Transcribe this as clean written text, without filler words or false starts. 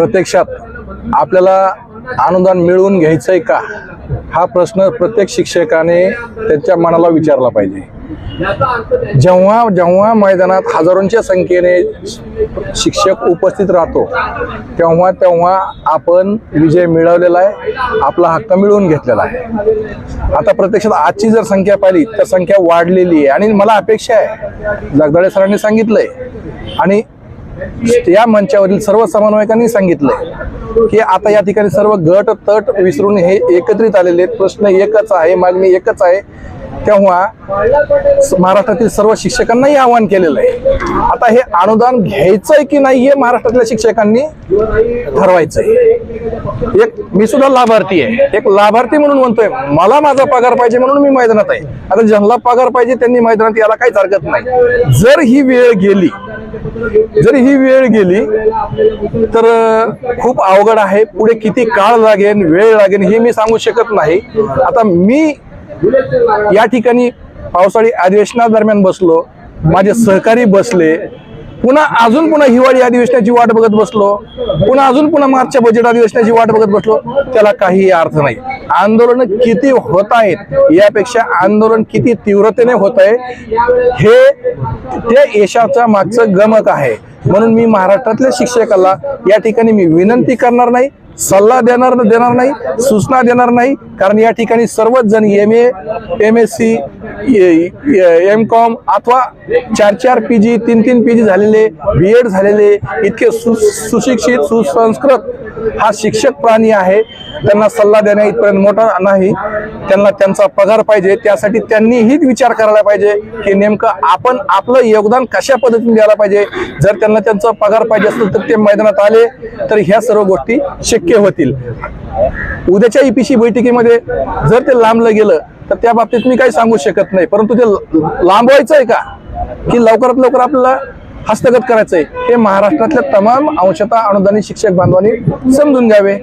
प्रत्यक्षात आपल्याला अनुदान मिळवून घ्यायचंय का, हा प्रश्न प्रत्येक शिक्षकाने त्यांच्या मनाला विचारला पाहिजे. जेव्हा जेव्हा मैदानात हजारोंच्या संख्येने शिक्षक उपस्थित राहतो तेव्हा तेव्हा आपण विजय मिळवलेला आहे, आपला हक्क मिळवून घेतलेला आहे. आता प्रत्यक्षात आजची जर संख्या पाहिली तर संख्या वाढलेली आहे आणि मला अपेक्षा आहे, जगदाळे सरांनी सांगितलंय आणि या मंचावरील सर्व समन्वयकांनी सांगितलंय की आता या ठिकाणी सर्व गट तट विसरून हे एकत्रित आलेले आहेत. प्रश्न एकच आहे, मागणी एकच आहे. तेव्हा महाराष्ट्रातील सर्व शिक्षकांनाही आवाहन केलेलं आहे. आता हे अनुदान घ्यायचंय की नाही हे महाराष्ट्रातल्या शिक्षकांनी ठरवायचंय. एक मी सुद्धा लाभार्थी आहे, एक लाभार्थी म्हणून म्हणतोय मला माझा पगार पाहिजे म्हणून मी मैदानात आहे. आता ज्यांना पगार पाहिजे त्यांनी मैदानात याला काहीच हरकत नाही. जर ही वेळ गेली तर खूप अवघड आहे. पुढे किती काळ लागेल, वेळ लागेल हे मी सांगू शकत नाही. आता मी या ठिकाणी पावसाळी अधिवेशनादरम्यान बसलो, माझे सहकारी बसले, पुन्हा हिवाळी अधिवेशनाची वाट बघत बसलो, पुन्हा मार्चच्या बजेट अधिवेशनाची वाट बघत बसलो, त्याला काही अर्थ नाही. आंदोलन किती होत आहेत यापेक्षा आंदोलन किती तीव्रतेने होत आहे हे त्या यशाच्या मागचं गमक आहे. म्हणून मी महाराष्ट्रातल्या शिक्षकाला या ठिकाणी मी विनंती करणार नाही, सल्ला देणार नाही, सूचना देणार नाही. कारण या ठिकाणी सर्वच जण MA, MSc, MCom अथवा 4 PG 3 PG झालेले, BEd झालेले, इतके सुशिक्षित सुसंस्कृत हा शिक्षक प्राणी आहे. त्यांना सल्ला देण्या इथपर्यंत मोठा नाही. त्यांना त्यांचा पगार पाहिजे. त्यासाठी त्यांनीही विचार करायला पाहिजे की नेमकं आपण आपलं योगदान कशा पद्धतीने द्यायला पाहिजे. जर त्यांना त्यांचा पगार पाहिजे असेल तर ते मैदानात आले तर ह्या सर्व गोष्टी शक्य होतील. उद्याच्या EPC बैठकीमध्ये जर ते लांबलं गेलं तर त्या बाबतीत मी काही सांगू शकत नाही. परंतु ते लांबवायचं आहे का की लवकरात लवकर आपल्याला हस्तगत करायचंय हे महाराष्ट्रातल्या तमाम अंशतः अनुदानित शिक्षक बांधवांनी समजून घ्यावे.